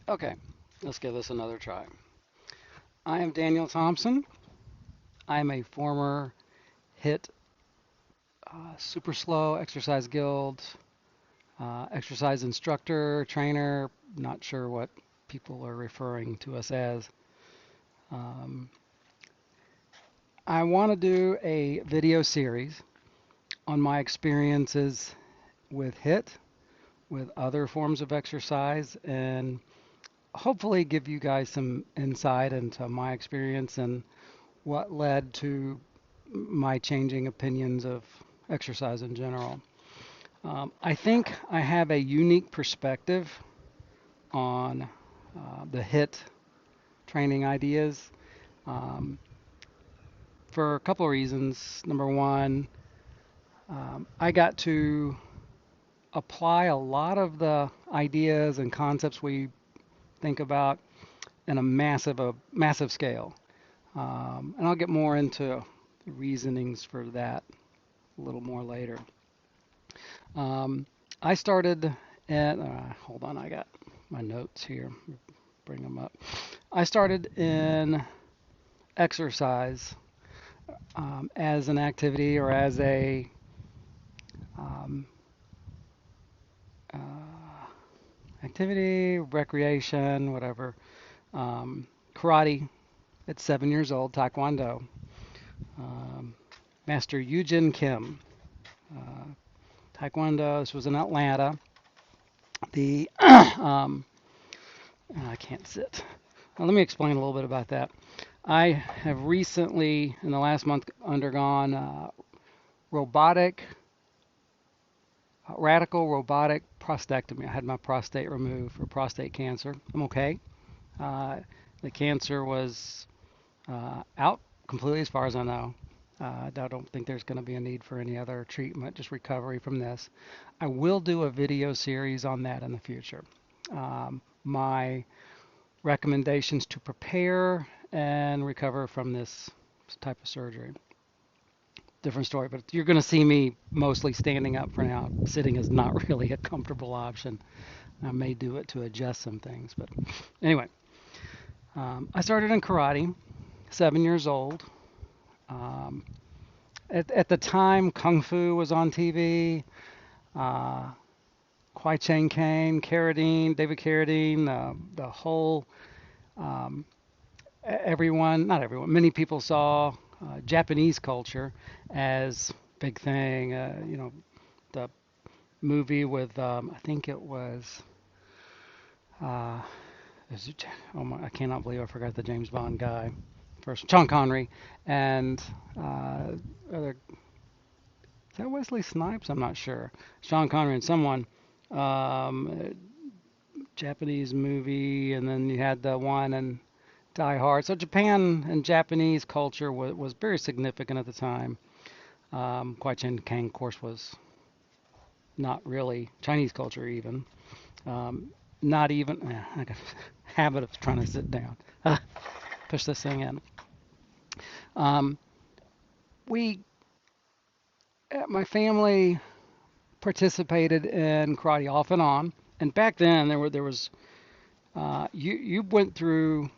Okay, let's give this another try. I am Daniel Thompson. I'm a former HIT Super Slow Exercise Guild exercise instructor, trainer. Not sure what people are referring to us as. Um, I want to do a video series on my experiences with HIT, with other forms of exercise, and hopefully give you guys some insight into my experience and what led to my changing opinions of exercise in general. I think I have a unique perspective on the HIT training ideas um, for a couple of reasons. Number one, I got to apply a lot of the ideas and concepts we think about in a massive scale. And I'll get more into the reasonings for that a little more later. Um, I started at, hold on, I got my notes here. Bring them up. I started in exercise as an activity or as a um, uh, activity, recreation, whatever. Karate at 7 years old, Taekwondo. Um, Master Eugene Kim, uh, Taekwondo. This was in Atlanta. The I can't sit. Now, let me explain a little bit about that. I have recently, in the last month, undergone robotic, radical robotic prostatectomy. I had my prostate removed for prostate cancer. I'm okay. Uh, the cancer was out completely, as far as I know. I don't think there's going to be a need for any other treatment, just recovery from this. I will do a video series on that in the future. My recommendations to prepare and recover from this type of surgery. Different story, but you're going to see me mostly standing up for now. Sitting is not really a comfortable option. I may do it to adjust some things, but anyway, I started in karate, 7 years old. Um, at the time, Kung Fu was on TV. Uh, Kwai Chang Caine, Carradine, David Carradine, the whole um, everyone, not everyone, many people saw Japanese culture as big thing. The movie with I think it was uh, oh my, I cannot believe I forgot the James Bond guy. First, Sean Connery and other, is that Wesley Snipes? I'm not sure. Sean Connery and someone. Um, Japanese movie, and then you had the one and Die Hard. So Japan and Japanese culture was very significant at the time. Kwai Chang Kang, of course, was not really Chinese culture even. Um, Not even. I got a habit of trying to sit down. Push this thing in. Um, we, my family participated in karate off and on, and back then there was you went through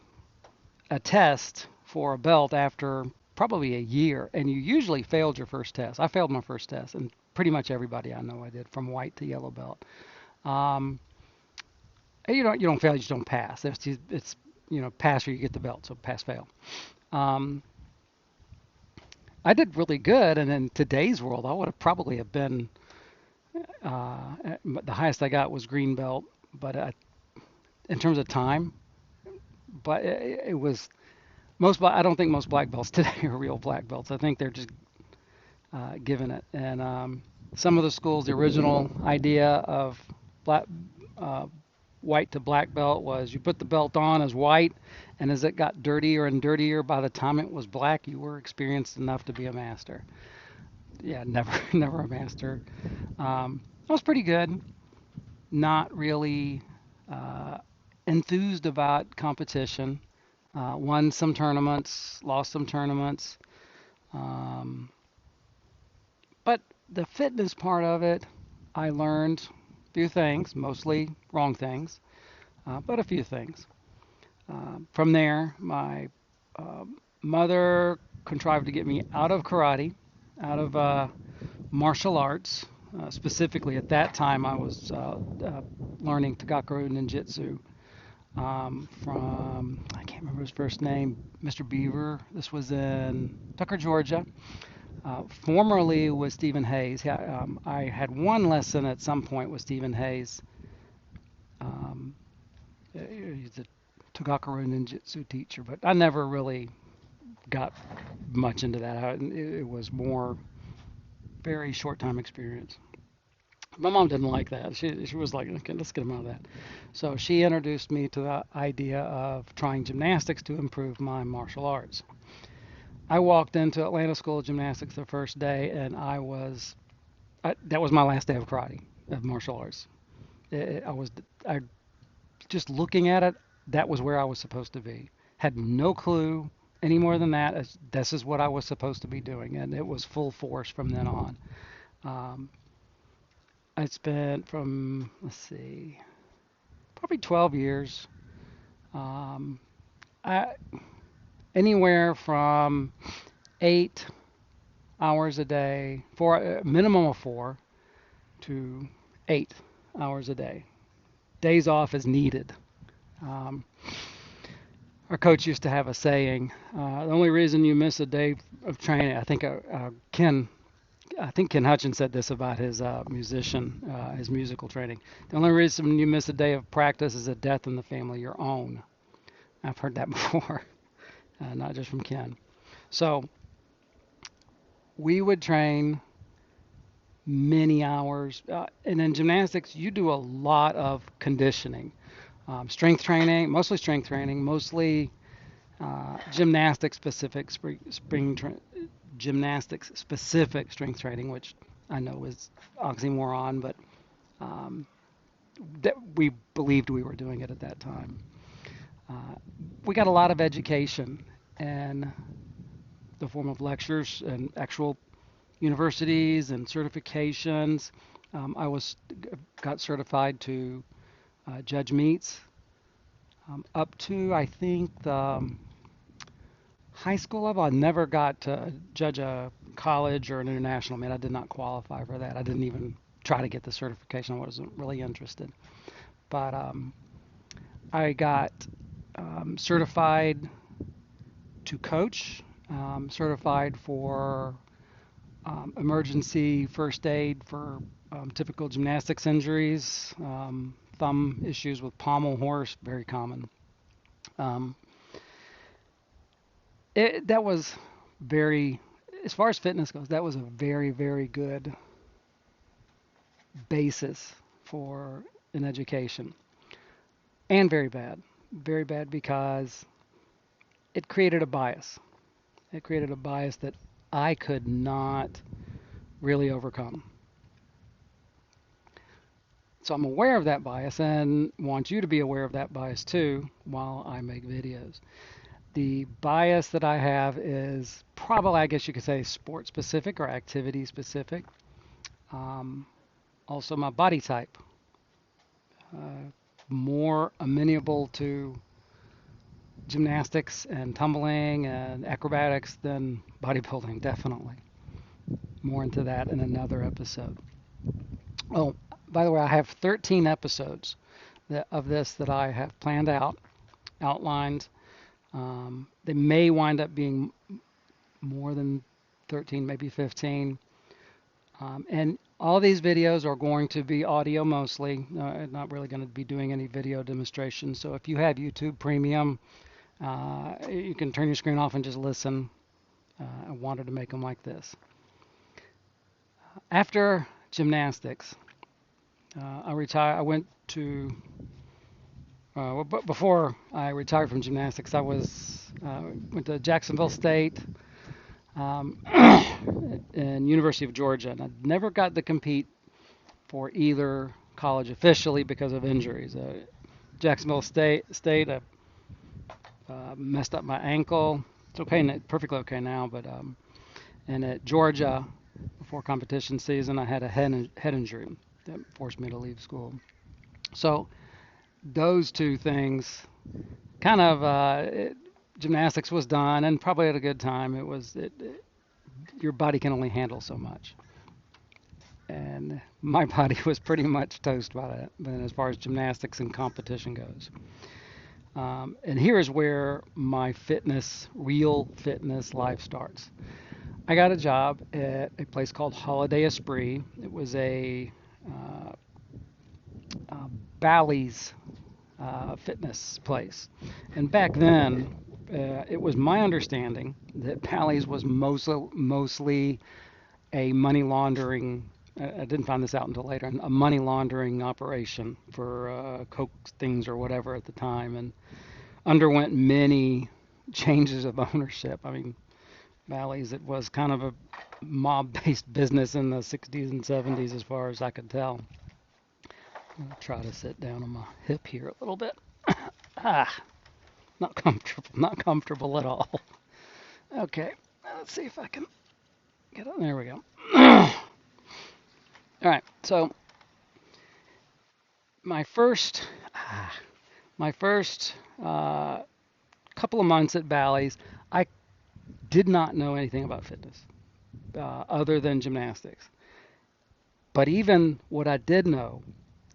a test for a belt after probably a year, and you usually failed your first test. I failed my first test, and pretty much everybody I know I did, from white to yellow belt. Um, you don't fail, you just don't pass. It's pass or you get the belt, so pass fail. Um, I did really good, and in today's world, I would have probably have been the highest I got was green belt, but in terms of time, but it was I don't think most black belts today are real black belts. I think they're just given it. And some of the schools, the original idea of black, uh, white to black belt was you put the belt on as white, and as it got dirtier and dirtier, by the time it was black, you were experienced enough to be a master. Yeah, never, never a master. I was pretty good. Not really uh, enthused about competition. Won some tournaments, lost some tournaments. Um, But the fitness part of it, I learned a few things, mostly wrong things. but a few things. From there, my uh, mother contrived to get me out of karate, out of martial arts. Specifically, at that time, I was learning Tagakuru Ninjutsu from, I can't remember his first name, Mr. Beaver. This was in Tucker, Georgia. Formerly with Stephen Hayes. I had one lesson at some point with Stephen Hayes. Um, he's a Tagakuru Ninjutsu teacher, but I never really got much into that. It was more very short time experience. My mom didn't like that. She was like, okay, let's get him out of that. So she introduced me to the idea of trying gymnastics to improve my martial arts. I walked into Atlanta School of Gymnastics the first day, and that was my last day of karate, of martial arts. I just looking at it, that was where I was supposed to be. Had no clue any more than that. This is what I was supposed to be doing, and it was full force from then on. Um, I spent from, let's see, probably 12 years. Um, I, Anywhere from 8 hours a day, for a minimum of 4 to 8 hours a day. Days off as needed. Um, our coach used to have a saying: the only reason you miss a day of training, I think Ken Hutchins said this about his his musical training. The only reason you miss a day of practice is a death in the family, your own. I've heard that before, not just from Ken. So we would train many hours, and in gymnastics, you do a lot of conditioning, strength training, mostly gymnastics specific gymnastics specific strength training, which I know is oxymoron, but um, that we believed we were doing it at that time. We got a lot of education in the form of lectures and actual universities and certifications. I got certified to judge meets up to, I think, the high school level. I never got to judge a college or an international meet. I did not qualify for that. I didn't even try to get the certification. I wasn't really interested. But I got certified to coach, certified for emergency first aid for typical gymnastics injuries, thumb issues with pommel horse, very common. Um, that was very, as far as fitness goes, that was a very, very good basis for an education. And very bad because it created a bias. It created a bias that I could not really overcome. So I'm aware of that bias and want you to be aware of that bias too while I make videos. The bias that I have is probably, I guess you could say, sport specific or activity specific. Also, my body type, more amenable to gymnastics and tumbling and acrobatics than bodybuilding, definitely. More into that in another episode. Oh, by the way, I have 13 episodes of this that I have planned out, outlined. They may wind up being more than 13, maybe 15. And all these videos are going to be audio mostly. Not really going to be doing any video demonstrations. So if you have YouTube Premium, you can turn your screen off and just listen. I wanted to make them like this. After gymnastics, I retired. I went to before I retired from gymnastics, I went to Jacksonville State and University of Georgia, and I never got to compete for either college officially because of injuries. Jacksonville State, I messed up my ankle. It's okay, perfectly okay now, but and at Georgia, before competition season, I had a head injury that forced me to leave school. So those two things kind of gymnastics was done and probably at a good time. Your body can only handle so much, and my body was pretty much toast by that. But as far as gymnastics and competition goes, and here is where my real fitness life starts. I got a job at a place called Holiday Esprit. It was uh, uh, Bally's fitness place. And back then, it was my understanding that Bally's was mostly a money laundering. I didn't find this out until later. A money laundering operation for Coke things or whatever at the time, and underwent many changes of ownership. I mean, Bally's, it was kind of a mob-based business in the 60s and 70s, as far as I could tell. I'll try to sit down on my hip here a little bit. Ah, not comfortable at all. Okay, let's see if I can get it. There we go. All right, so my first, ah, my first couple of months at Bally's, I did not know anything about fitness other than gymnastics. But even what I did know,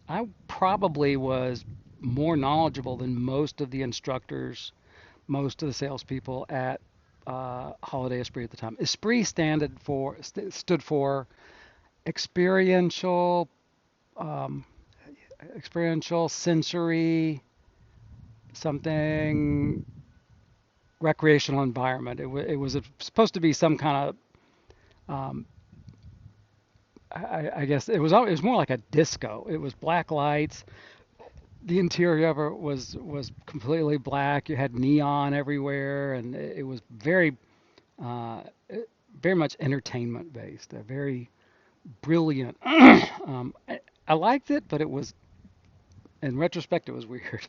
I probably was more knowledgeable than most of the instructors, most of the salespeople at Holiday Esprit at the time. Esprit stood for experiential, um, experiential sensory something recreational environment. It was supposed to be some kind of I guess it was more like a disco. It was black lights. The interior of it was completely black. You had neon everywhere, and it was uh, very much entertainment based. A very brilliant. I liked it, but it was in retrospect it was weird.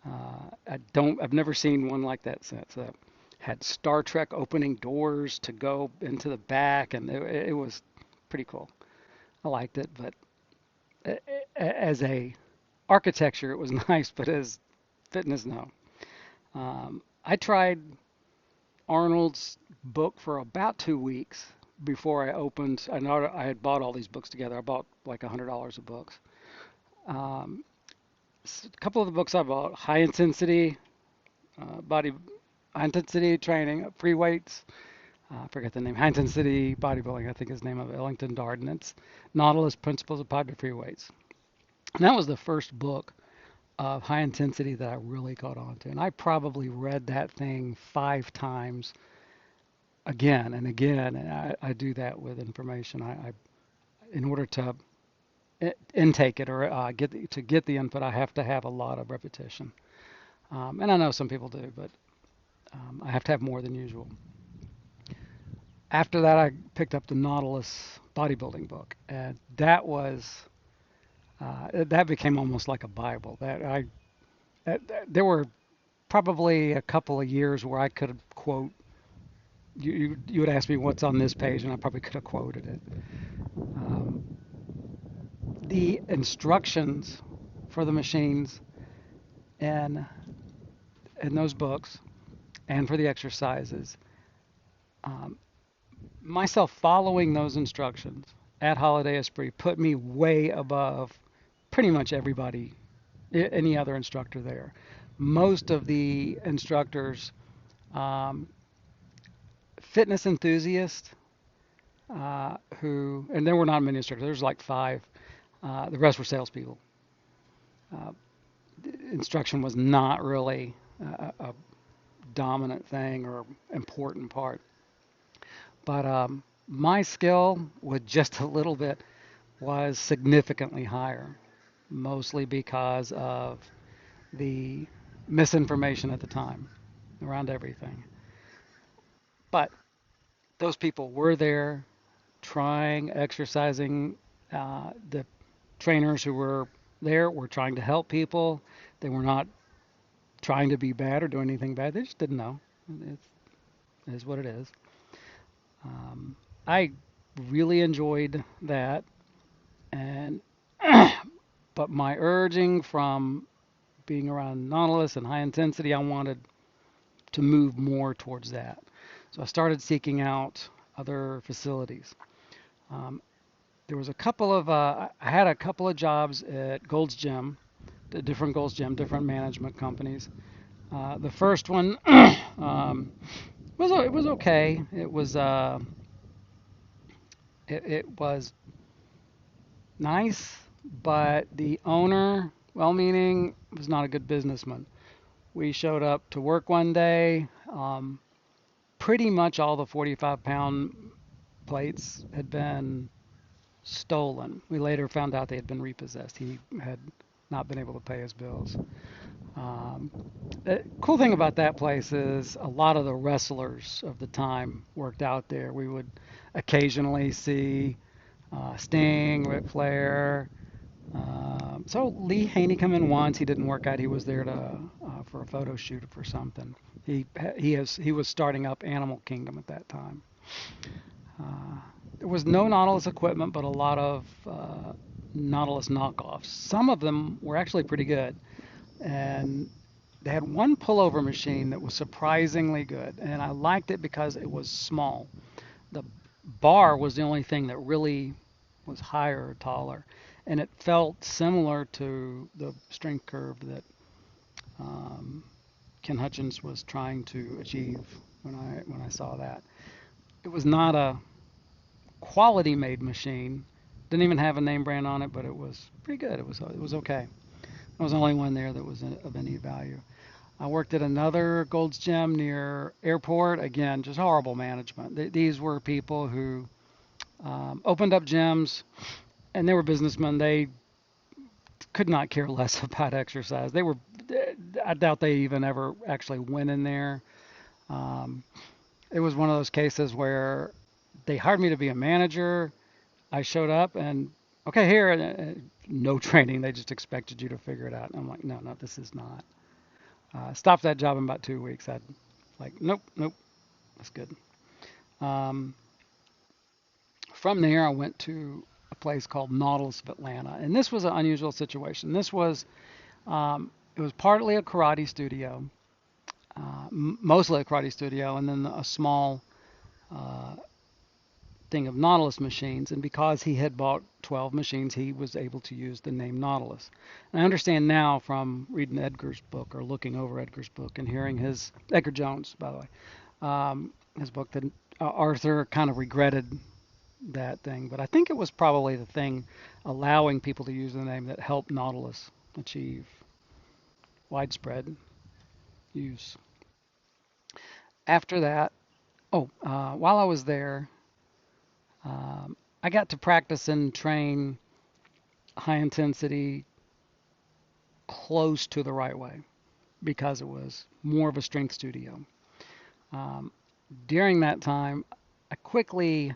I've never seen one like that since. Had Star Trek opening doors to go into the back, and it was pretty cool. I liked it, but as a architecture, it was nice, but as fitness, no. I tried Arnold's book for about 2 weeks before I opened. I know I had bought all these books together. I bought like $100 of books. Um, a couple of the books I bought: High Intensity Body, High Intensity Training, Free Weights. I forget the name. High Intensity Bodybuilding, I think is the name of it. Ellington Darden. It's Nautilus Principles of Positive Free Weights. And that was the first book of high intensity that I really caught on to. And I probably read that thing 5 times again and again. And I do that with information. In order to intake it or get the input, I have to have a lot of repetition. And I know some people do, but I have to have more than usual. After that, I picked up the Nautilus bodybuilding book, and that became almost like a Bible. There were probably a couple of years where I could have quote you would ask me what's on this page, and I probably could have quoted it. Um, the instructions for the machines and in those books, and for the exercises, um, myself following those instructions at Holiday Esprit put me way above pretty much everybody, any other instructor there. Most of the instructors, um, fitness enthusiasts, and there were not many instructors, there was like 5. The rest were salespeople. Uh, Instruction was not really a dominant thing or important part. But my skill with just a little bit was significantly higher, mostly because of the misinformation at the time around everything. But those people were there trying, exercising. The trainers who were there were trying to help people. They were not trying to be bad or do anything bad. They just didn't know. It is what it is. I really enjoyed that, and but my urging from being around Nautilus and high intensity, I wanted to move more towards that. So I started seeking out other facilities. Um, there was a couple of I had a couple of jobs at Gold's Gym, different Gold's Gym, different management companies. The first one it was okay. It was nice, but the owner, well-meaning, was not a good businessman. We showed up to work one day. Pretty much all the 45-pound plates had been stolen. We later found out they had been repossessed. He had not been able to pay his bills. Um, the cool thing about that place is a lot of the wrestlers of the time worked out there. We would occasionally see Sting, Ric Flair. So Lee Haney come in once. He didn't work out. He was there to for a photo shoot for something. He was starting up Animal Kingdom at that time. Uh, there was no Nautilus equipment, but a lot of Nautilus knockoffs. Some of them were actually pretty good, and they had one pullover machine that was surprisingly good, and I liked it because it was small. The bar was the only thing that really was higher or taller, and it felt similar to the strength curve that um, Ken Hutchins was trying to achieve when I saw that. It was not a quality made machine. Didn't even have a name brand on it, but it was pretty good. It was okay. I was the only one there that was of any value. I worked at another Gold's Gym near airport. Again, just horrible management. These were people who opened up gyms, and they were businessmen. They could not care less about exercise. I doubt they even ever actually went in there. Um, it was one of those cases where they hired me to be a manager. I showed up and, okay, here, no training. They just expected you to figure it out. And I'm like, no, this is not. Stopped that job in about 2 weeks. I'd like, nope, that's good. Um, from there, I went to a place called Nautilus of Atlanta, and this was an unusual situation. It was partly a karate studio, mostly a karate studio, and then a small uh, thing of Nautilus machines. And because he had bought 12 machines, he was able to use the name Nautilus. And I understand now from reading Edgar's book, or looking over Edgar's book, and hearing Edgar Jones, by the way, his book, that Arthur kind of regretted that thing. But I think it was probably the thing allowing people to use the name that helped Nautilus achieve widespread use. After that, while I was there, I got to practice and train high intensity close to the right way because it was more of a strength studio. Um, During that time, I quickly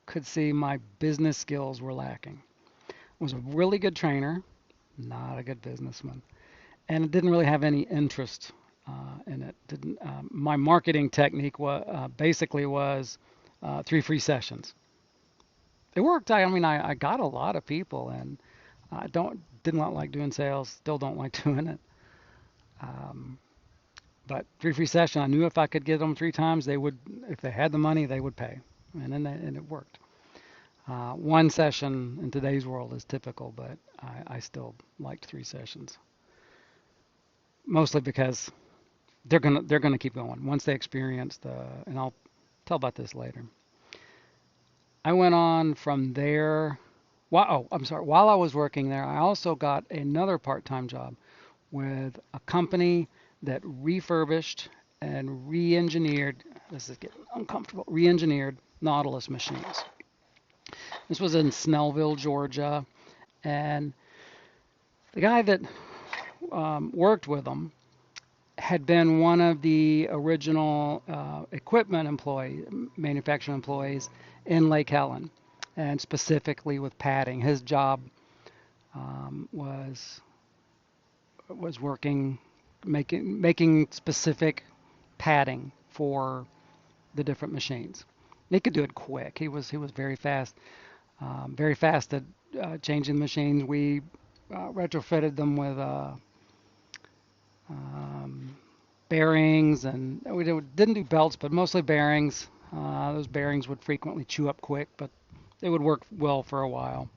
could see my business skills were lacking. I was a really good trainer, not a good businessman, and it didn't really have any interest in it. Didn't My marketing technique basically was 3 free sessions. It worked. I got a lot of people, and I did not like doing sales. Still don't like doing it. Um, but 3 free session, I knew if I could get them 3 times, they would. If they had the money, they would pay, and it worked. One session in today's world is typical, but I still liked 3 sessions, mostly because they're gonna keep going once they experience and I'll tell about this later. I went on from there. I'm sorry. While I was working there, I also got another part-time job with a company that refurbished and re-engineered. This is getting uncomfortable. Re-engineered Nautilus machines. This was in Snellville, Georgia, and the guy that worked with them had been one of the original manufacturing employees in Lake Helen, and specifically with padding. His job was working, making specific padding for the different machines. He could do it quick. He was very fast, at changing the machines. We retrofitted them with bearings, and didn't do belts, but mostly bearings. Those bearings would frequently chew up quick, but they would work well for a while.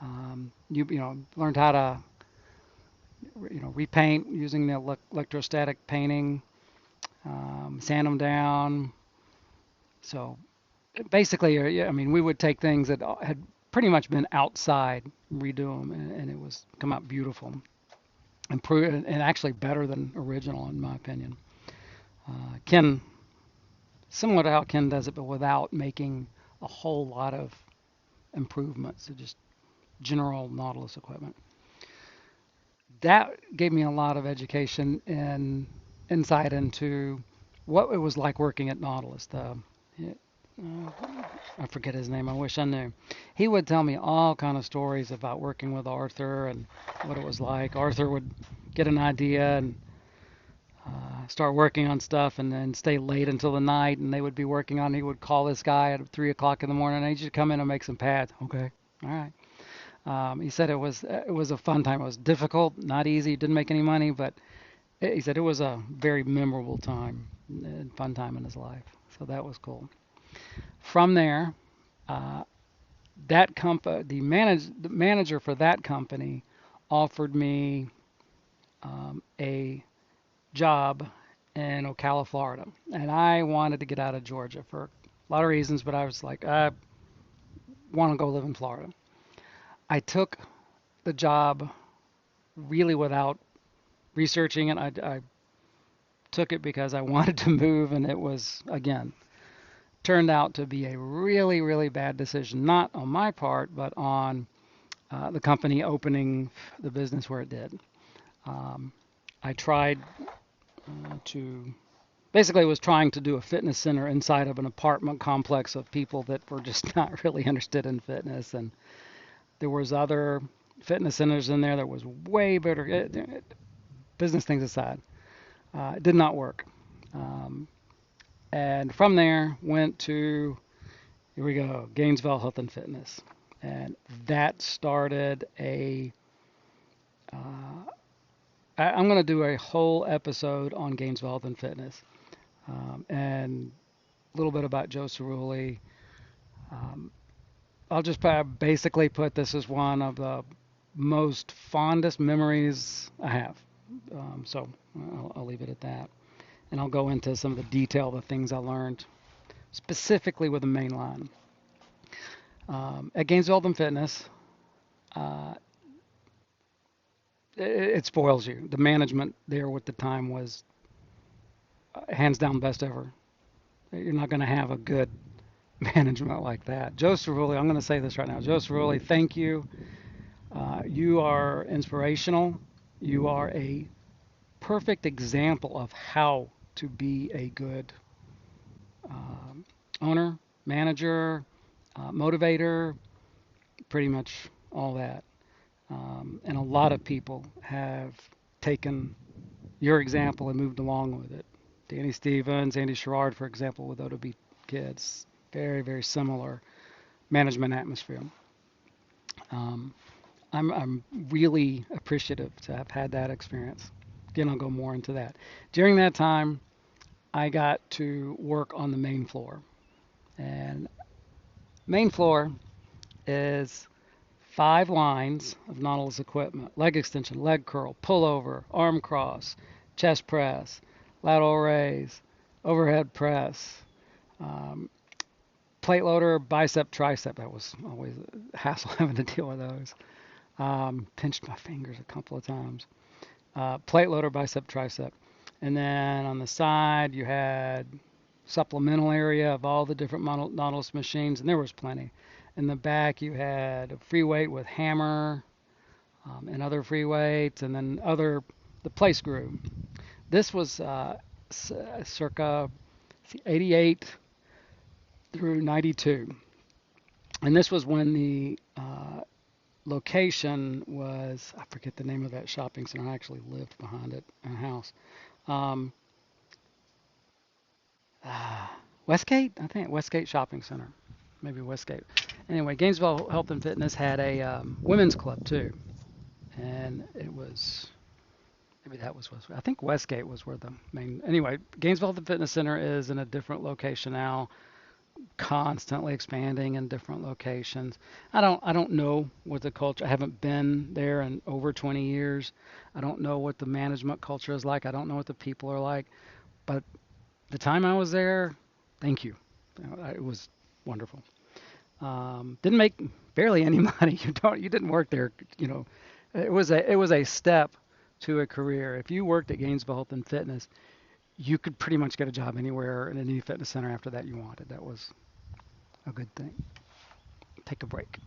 Learned how to repaint using the electrostatic painting, sand them down. So basically, yeah, I mean, we would take things that had pretty much been outside, redo them, and it was come out beautiful, and actually better than original in my opinion. Ken, similar to how Ken does it, but without making a whole lot of improvements, so just general Nautilus equipment. That gave me a lot of education and insight into what it was like working at Nautilus. I forget his name. I wish I knew. He would tell me all kind of stories about working with Arthur and what it was like. Arthur would get an idea and start working on stuff and then stay late until the night, and they would be working on. He would call this guy at 3 o'clock in the morning. And he should come in and make some pads. Okay, all right. He said it was a fun time. It was difficult, not easy. Didn't make any money, but he said it was a very memorable time and fun time in his life. So that was cool. From there, uh, the manager for that company offered me a job in Ocala, Florida, and I wanted to get out of Georgia for a lot of reasons, but I was like, I want to go live in Florida. I took the job really without researching it. I took it because I wanted to move, and it was, again, turned out to be a really, really bad decision, not on my part, but on the company opening the business where it did. Um, I tried to basically was trying to do a fitness center inside of an apartment complex of people that were just not really interested in fitness, and there was other fitness centers in there that was way better. Business things aside, it did not work. Um, and from there went to, here we go, Gainesville Health and Fitness, and that started I'm going to do a whole episode on Gainesville Health and Fitness, and a little bit about Joe Cerulli. Um, I'll just basically put this as one of the most fondest memories I have. So I'll leave it at that. And I'll go into some of the detail, the things I learned specifically with the main line. At Gainesville Health and Fitness, uh, it spoils you. The management there with the time was hands down best ever. You're not going to have a good management like that. Joe Cerulli, I'm going to say this right now. Joe Cerulli, thank you. You are inspirational. You are a perfect example of how to be a good owner, manager, motivator, pretty much all that. And a lot of people have taken your example and moved along with it. Danny Stevens, Andy Sherrard, for example, with ODB Kids, very, very similar management atmosphere. Um, I'm really appreciative to have had that experience. Again, I'll go more into that. During that time, I got to work on the main floor. And main floor is 5 lines of Nautilus equipment: leg extension, leg curl, pullover, arm cross, chest press, lateral raise, overhead press, um, plate loader, bicep, tricep. That was always a hassle having to deal with those. Pinched my fingers a couple of times. Plate loader, bicep, tricep. And then on the side, you had supplemental area of all the different Nautilus machines, and there was plenty. In the back, you had a free weight with hammer and other free weights, and then the play screw. This was circa 88 through 92. And this was when the location was, I forget the name of that shopping center. I actually lived behind it in a house. Um, Westgate, I think Westgate Shopping Center, maybe Westgate. Anyway, Gainesville Health and Fitness had a women's club too, and it was Maybe that was Westgate. I think Westgate was where the main. Anyway, Gainesville Health and Fitness Center is in a different location now, constantly expanding in different locations. I don't know what the culture. I haven't been there in over 20 years. I don't know what the management culture is like. I don't know what the people are like. But the time I was there, thank you. It was wonderful. Didn't make barely any money. You didn't work there. You know, it was a step to a career. If you worked at Gainesville Health and Fitness, you could pretty much get a job anywhere in any fitness center after that you wanted. That was a good thing. Take a break.